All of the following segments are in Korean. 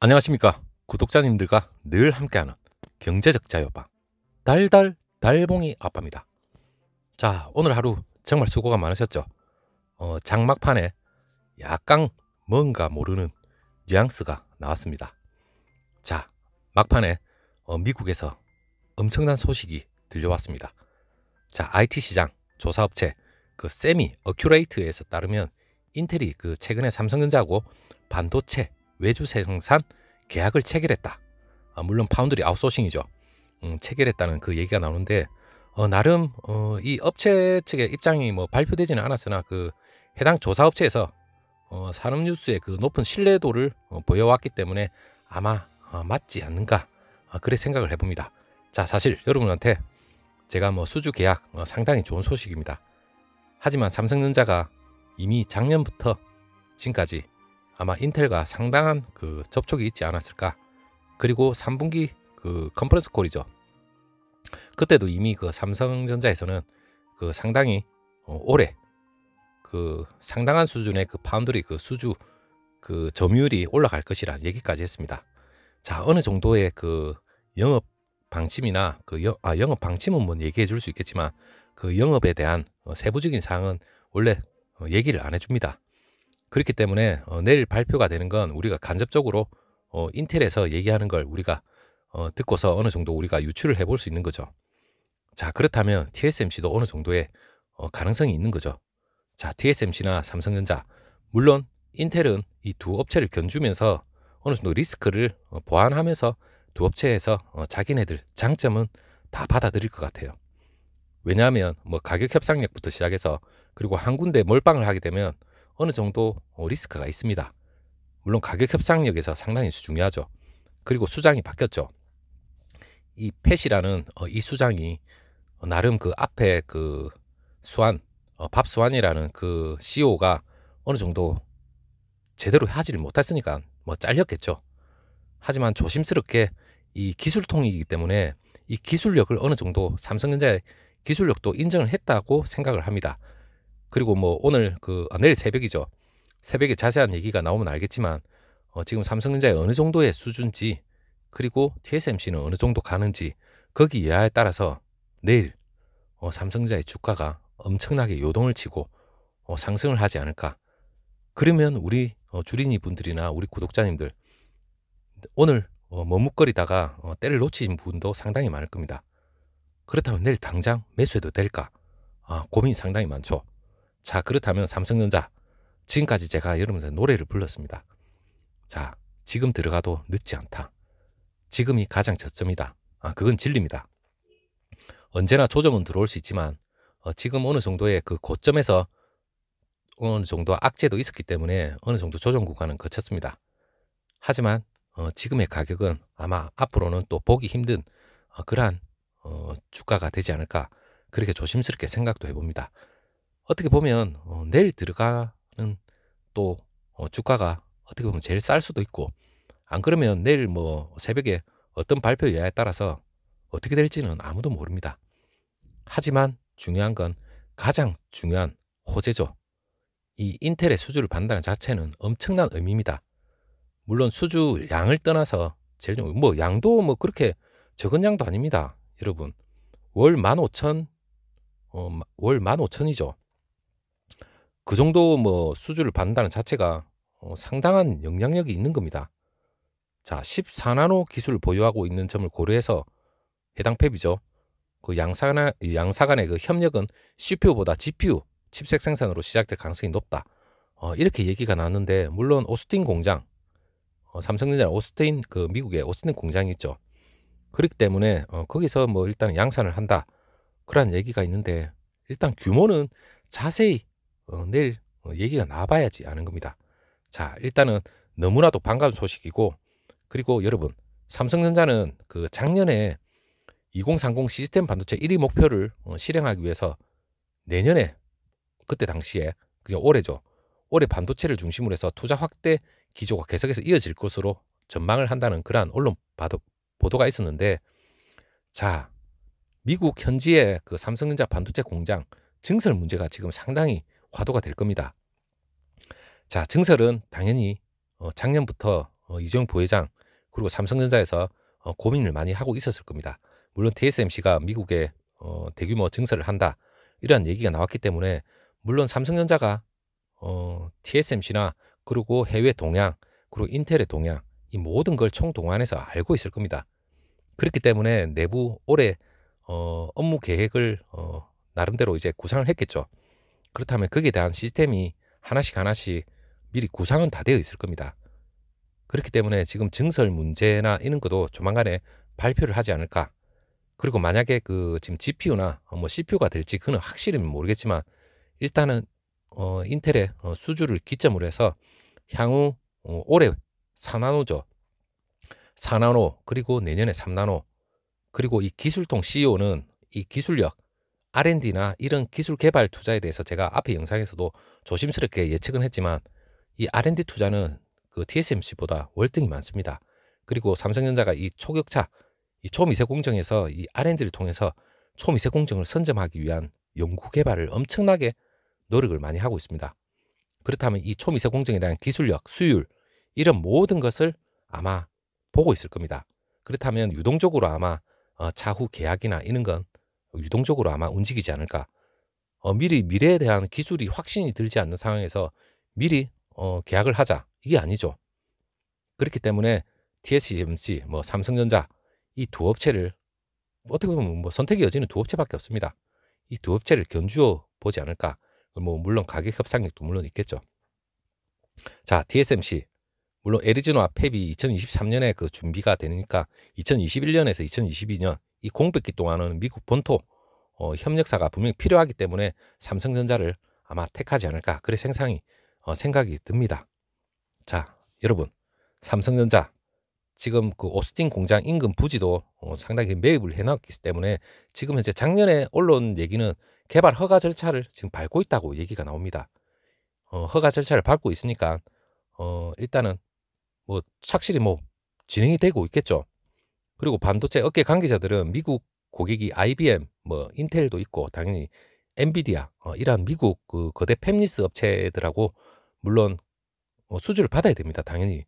안녕하십니까. 구독자님들과 늘 함께하는 경제적 자유아빠 달달 달봉이 아빠입니다. 자, 오늘 하루 정말 수고가 많으셨죠. 장막판에 약간 뭔가 모르는 뉘앙스가 나왔습니다. 자, 막판에 미국에서 엄청난 소식이 들려왔습니다. 자, IT 시장 조사업체 그 세미 어큐레이트에서 따르면 인텔이 그 최근에 삼성전자하고 반도체 외주 생산 계약을 체결했다. 물론 파운드리 아웃소싱이죠. 체결했다는 그 얘기가 나오는데 나름 이 업체 측의 입장이 뭐 발표되지는 않았으나 그 해당 조사업체에서 산업뉴스의 그 높은 신뢰도를 보여왔기 때문에 아마 맞지 않는가 그래 생각을 해봅니다. 자, 사실 여러분한테 제가 뭐 수주 계약 상당히 좋은 소식입니다. 하지만 삼성전자가 이미 작년부터 지금까지 아마 인텔과 상당한 그 접촉이 있지 않았을까. 그리고 3분기 그 컨퍼런스 콜이죠. 그때도 이미 그 삼성전자에서는 그 상당히 올해 그 상당한 수준의 그 파운드리 그 수주 그 점유율이 올라갈 것이라는 얘기까지 했습니다. 자, 어느 정도의 그 영업 방침이나 그 영업 방침은 뭐 얘기해 줄 수 있겠지만 그 영업에 대한 세부적인 사항은 원래 얘기를 안 해줍니다. 그렇기 때문에 내일 발표가 되는 건 우리가 간접적으로 인텔에서 얘기하는 걸 우리가 듣고서 어느 정도 우리가 유추를 해볼 수 있는 거죠. 자, 그렇다면 TSMC도 어느 정도의 가능성이 있는 거죠. 자, TSMC나 삼성전자, 물론 인텔은 이 두 업체를 견주면서 어느 정도 리스크를 보완하면서 두 업체에서 자기네들 장점은 다 받아들일 것 같아요. 왜냐하면 뭐 가격 협상력부터 시작해서 그리고 한 군데 몰빵을 하게 되면 어느 정도 리스크가 있습니다. 물론 가격 협상력에서 상당히 중요하죠. 그리고 수장이 바뀌었죠. 이 팻이라는 이 수장이 나름 그 앞에 그 밥수환이라는 그 CEO가 어느 정도 제대로 하지를 못했으니까 뭐 잘렸겠죠. 하지만 조심스럽게 이 기술통이기 때문에 이 기술력을 어느 정도 삼성전자의 기술력도 인정을 했다고 생각을 합니다. 그리고 뭐 오늘 내일 새벽이죠. 새벽에 자세한 얘기가 나오면 알겠지만 지금 삼성전자의 어느 정도의 수준인지 그리고 TSMC는 어느 정도 가는지 거기 이하에 따라서 내일 삼성전자의 주가가 엄청나게 요동을 치고 상승을 하지 않을까. 그러면 우리 주린이 분들이나 우리 구독자님들 오늘 머뭇거리다가 때를 놓치신 분도 상당히 많을 겁니다. 그렇다면 내일 당장 매수해도 될까? 고민이 상당히 많죠. 자, 그렇다면 삼성전자 지금까지 제가 여러분들 노래를 불렀습니다. 자, 지금 들어가도 늦지 않다. 지금이 가장 저점이다. 그건 진리입니다. 언제나 조정은 들어올 수 있지만 지금 어느 정도의 그 고점에서 어느 정도 악재도 있었기 때문에 어느 정도 조정 구간은 거쳤습니다. 하지만 지금의 가격은 아마 앞으로는 또 보기 힘든 그러한 주가가 되지 않을까 그렇게 조심스럽게 생각도 해봅니다. 어떻게 보면 내일 들어가는 또 주가가 어떻게 보면 제일 쌀 수도 있고 안 그러면 내일 뭐 새벽에 어떤 발표 여하에 따라서 어떻게 될지는 아무도 모릅니다. 하지만 중요한 건 가장 중요한 호재죠. 이 인텔의 수주를 받는다는 자체는 엄청난 의미입니다. 물론 수주 양을 떠나서 제일 뭐 양도 뭐 그렇게 적은 양도 아닙니다. 여러분 월 15,000 월 15,000이죠. 그 정도 뭐 수주를 받는다는 자체가 상당한 영향력이 있는 겁니다. 자, 14나노 기술을 보유하고 있는 점을 고려해서 해당 팹이죠. 그 양사 간의 그 협력은 CPU보다 GPU 칩셋 생산으로 시작될 가능성이 높다. 이렇게 얘기가 나왔는데 물론 오스틴 공장 삼성전자 오스틴 그 미국의 오스틴 공장이 있죠. 그렇기 때문에 거기서 뭐 일단 양산을 한다. 그런 얘기가 있는데 일단 규모는 자세히 내일 얘기가 나와봐야지 아는 겁니다. 자, 일단은 너무나도 반가운 소식이고 그리고 여러분 삼성전자는 그 작년에 2030 시스템 반도체 1위 목표를 실행하기 위해서 내년에 그때 당시에 그냥 올해죠. 올해 반도체를 중심으로 해서 투자 확대 기조가 계속해서 이어질 것으로 전망을 한다는 그러한 언론 보도가 있었는데 자, 미국 현지의 그 삼성전자 반도체 공장 증설 문제가 지금 상당히 화두가 될 겁니다. 자, 증설은 당연히 작년부터 이재용 부회장 그리고 삼성전자에서 고민을 많이 하고 있었을 겁니다. 물론 TSMC가 미국에 대규모 증설을 한다 이런 얘기가 나왔기 때문에 물론 삼성전자가 TSMC나 그리고 해외 동향 그리고 인텔의 동향 이 모든 걸 총동원해서 알고 있을 겁니다. 그렇기 때문에 내부 올해 업무 계획을 나름대로 이제 구상을 했겠죠. 그렇다면 거기에 대한 시스템이 하나씩 미리 구상은 다 되어 있을 겁니다. 그렇기 때문에 지금 증설 문제나 이런 것도 조만간에 발표를 하지 않을까. 그리고 만약에 지금 GPU나 뭐 CPU가 될지 그는 확실히 모르겠지만 일단은 인텔의 수주를 기점으로 해서 향후 올해 4나노죠. 4나노 그리고 내년에 3나노 그리고 이 기술통 CEO는 이 기술력 R&D나 이런 기술 개발 투자에 대해서 제가 앞에 영상에서도 조심스럽게 예측은 했지만 이 R&D 투자는 그 TSMC보다 월등히 많습니다. 그리고 삼성전자가 이 초격차, 이 초미세 공정에서 이 R&D를 통해서 초미세 공정을 선점하기 위한 연구 개발을 엄청나게 노력을 많이 하고 있습니다. 그렇다면 이 초미세 공정에 대한 기술력, 수율 이런 모든 것을 아마 보고 있을 겁니다. 그렇다면 유동적으로 아마 차후 계약이나 이런 건 유동적으로 아마 움직이지 않을까. 미리 미래에 대한 기술이 확신이 들지 않는 상황에서 미리 계약을 하자 이게 아니죠. 그렇기 때문에 TSMC, 뭐 삼성전자 이 두 업체를 어떻게 보면 뭐 선택의 여지는 두 업체밖에 없습니다. 이 두 업체를 견주어 보지 않을까. 뭐 물론 가격 협상력도 물론 있겠죠. 자, TSMC 물론 애리조나 팹이 2023년에 그 준비가 되니까 2021년에서 2022년 이 공백기 동안은 미국 본토 협력사가 분명히 필요하기 때문에 삼성전자를 아마 택하지 않을까 그래 생각이 듭니다. 자, 여러분 삼성전자 지금 그 오스틴 공장 인근 부지도 상당히 매입을 해놨기 때문에 지금 현재 작년에 올라온 얘기는 개발 허가 절차를 지금 밟고 있다고 얘기가 나옵니다. 허가 절차를 밟고 있으니까 일단은 뭐 확실히 뭐 진행이 되고 있겠죠. 그리고 반도체 업계 관계자들은 미국 고객이 IBM, 뭐 인텔도 있고 당연히 엔비디아 이러한 미국 그 거대 팹리스 업체들하고 물론 수주를 받아야 됩니다. 당연히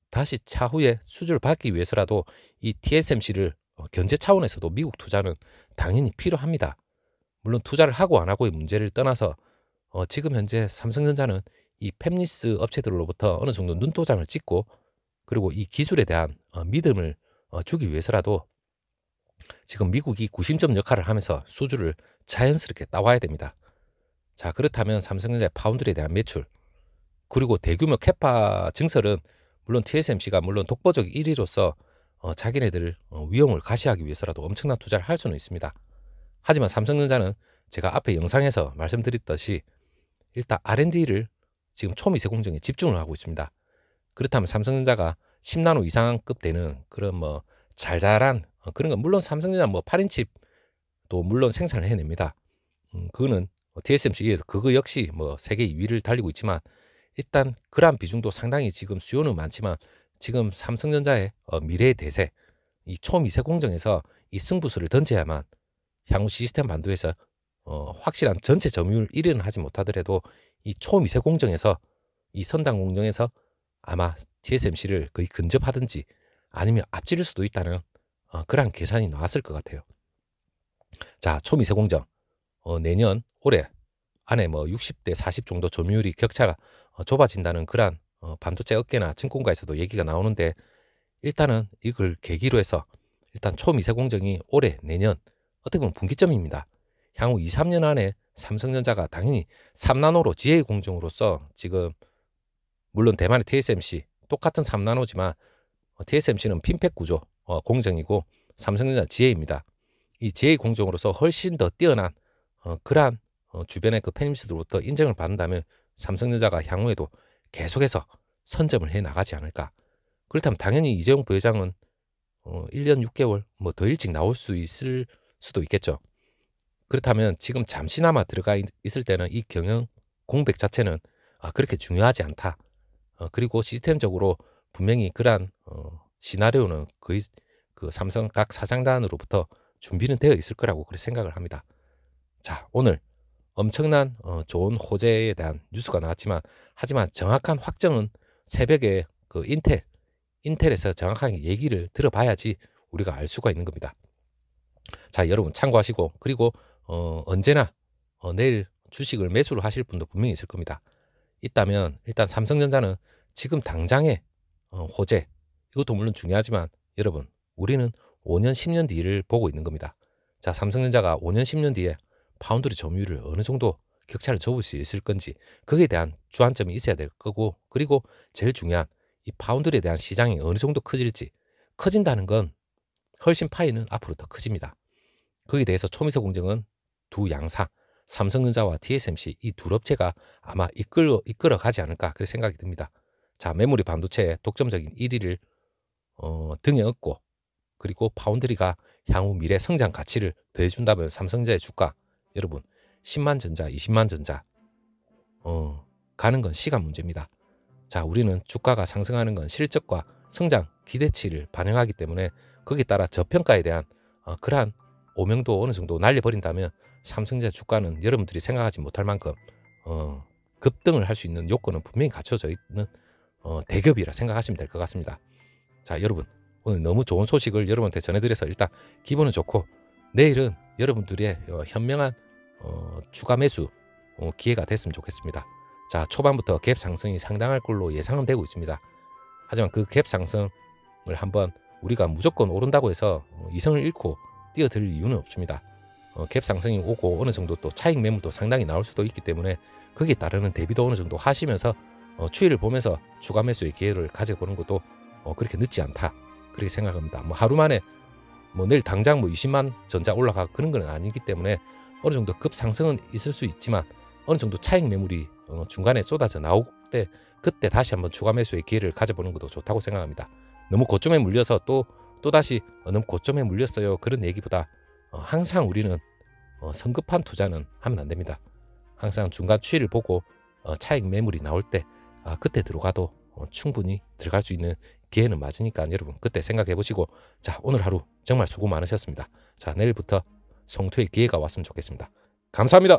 다시 차후에 수주를 받기 위해서라도 이 TSMC를 견제 차원에서도 미국 투자는 당연히 필요합니다. 물론 투자를 하고 안 하고의 문제를 떠나서 지금 현재 삼성전자는 이 팹리스 업체들로부터 어느 정도 눈도장을 찍고 그리고 이 기술에 대한 믿음을 주기 위해서라도 지금 미국이 구심점 역할을 하면서 수주를 자연스럽게 따와야 됩니다. 자, 그렇다면 삼성전자의 파운드리에 대한 매출 그리고 대규모 캐파 증설은 물론 TSMC가 물론 독보적 1위로서 자기네들 위험을 가시하기 위해서라도 엄청난 투자를 할 수는 있습니다. 하지만 삼성전자는 제가 앞에 영상에서 말씀드렸듯이 일단 R&D를 지금 초미세 공정에 집중을 하고 있습니다. 그렇다면 삼성전자가 10나노 이상급 되는 그런 뭐 잘잘한 그런 건 물론 삼성전자 뭐 8인칩도 물론 생산을 해냅니다. 그거는 TSMC에서 그거 역시 뭐 세계 2위를 달리고 있지만 일단 그러한 비중도 상당히 지금 수요는 많지만 지금 삼성전자의 미래의 대세 이 초미세 공정에서 이 승부수를 던져야만 향후 시스템 반도에서 확실한 전체 점유율 1위는 하지 못하더라도 이 초미세 공정에서 이 선당 공정에서 아마 TSMC를 거의 근접하든지 아니면 앞지를 수도 있다는 그러한 계산이 나왔을 것 같아요. 자, 초미세 공정 내년 올해 안에 뭐 60대 40 정도 점유율이 격차가 좁아진다는 그러한 반도체 업계나 증권가에서도 얘기가 나오는데 일단은 이걸 계기로 해서 일단 초미세 공정이 올해 내년 어떻게 보면 분기점입니다. 향후 2, 3년 안에 삼성전자가 당연히 3나노로 GA 공정으로서 지금 물론 대만의 TSMC 똑같은 3나노지만 TSMC는 핀팩 구조 공정이고 삼성전자 GA입니다. 이 GA 공정으로서 훨씬 더 뛰어난 그러한 주변의 그 팬미스들로부터 인정을 받는다면 삼성전자가 향후에도 계속해서 선점을 해 나가지 않을까. 그렇다면 당연히 이재용 부회장은 1년 6개월 뭐 더 일찍 나올 수 있을 수도 있겠죠. 그렇다면 지금 잠시나마 들어가 있을 때는 이 경영 공백 자체는 그렇게 중요하지 않다. 그리고 시스템적으로 분명히 그러한 시나리오는 거의 그 삼성 각 사장단으로부터 준비는 되어 있을 거라고 그렇게 생각을 합니다. 자, 오늘 엄청난 좋은 호재에 대한 뉴스가 나왔지만 하지만 정확한 확정은 새벽에 그 인텔 인텔에서 정확하게 얘기를 들어봐야지 우리가 알 수가 있는 겁니다. 자, 여러분 참고하시고, 그리고 언제나 내일 주식을 매수를 하실 분도 분명히 있을 겁니다. 있다면 일단 삼성전자는 지금 당장의 호재, 이것도 물론 중요하지만 여러분, 우리는 5년 10년 뒤를 보고 있는 겁니다. 자, 삼성전자가 5년 10년 뒤에 파운드리 점유율을 어느 정도 격차를 접을 수 있을 건지, 거기에 대한 주안점이 있어야 될 거고, 그리고 제일 중요한 이 파운드리에 대한 시장이 어느 정도 커질지. 커진다는 건 훨씬 파이는 앞으로 더 커집니다. 거기에 대해서 초미세 공정은 두 양사, 삼성전자와 TSMC 이 두 업체가 아마 이끌어 가지 않을까, 그렇게 생각이 듭니다. 자, 메모리 반도체의 독점적인 1위를 등에 업고, 그리고 파운드리가 향후 미래 성장 가치를 더해준다면 삼성전자의 주가, 여러분 10만 전자, 20만 전자 가는 건 시간 문제입니다. 자, 우리는 주가가 상승하는 건 실적과 성장 기대치를 반영하기 때문에 거기에 따라 저평가에 대한 그러한 오명도 어느 정도 날려버린다면 삼성전자 주가는 여러분들이 생각하지 못할 만큼 급등을 할 수 있는 요건은 분명히 갖춰져 있는 대기업이라 생각하시면 될 것 같습니다. 자, 여러분 오늘 너무 좋은 소식을 여러분한테 전해드려서 일단 기분은 좋고, 내일은 여러분들의 현명한 추가 매수 기회가 됐으면 좋겠습니다. 자, 초반부터 갭 상승이 상당할 걸로 예상은 되고 있습니다. 하지만 그 갭 상승을 한번 우리가 무조건 오른다고 해서 이성을 잃고 뛰어들 이유는 없습니다. 갭 상승이 오고 어느 정도 또 차익 매물도 상당히 나올 수도 있기 때문에 거기에 따르는 대비도 어느 정도 하시면서 추이를 보면서 추가 매수의 기회를 가져보는 것도 그렇게 늦지 않다, 그렇게 생각합니다. 뭐 하루 만에 내일 당장 20만 전자 올라가 그런 건 아니기 때문에 어느 정도 급상승은 있을 수 있지만 어느 정도 차익 매물이 중간에 쏟아져 나올 때 그때 다시 한번 추가 매수의 기회를 가져보는 것도 좋다고 생각합니다. 너무 고점에 물려서 또다시 너무 고점에 물렸어요, 그런 얘기보다 항상 우리는 성급한 투자는 하면 안 됩니다. 항상 중간 추이를 보고 차익 매물이 나올 때 그때 들어가도 충분히 들어갈 수 있는 기회는 맞으니까 여러분 그때 생각해 보시고, 자, 오늘 하루 정말 수고 많으셨습니다. 자, 내일부터 성투의 기회가 왔으면 좋겠습니다. 감사합니다.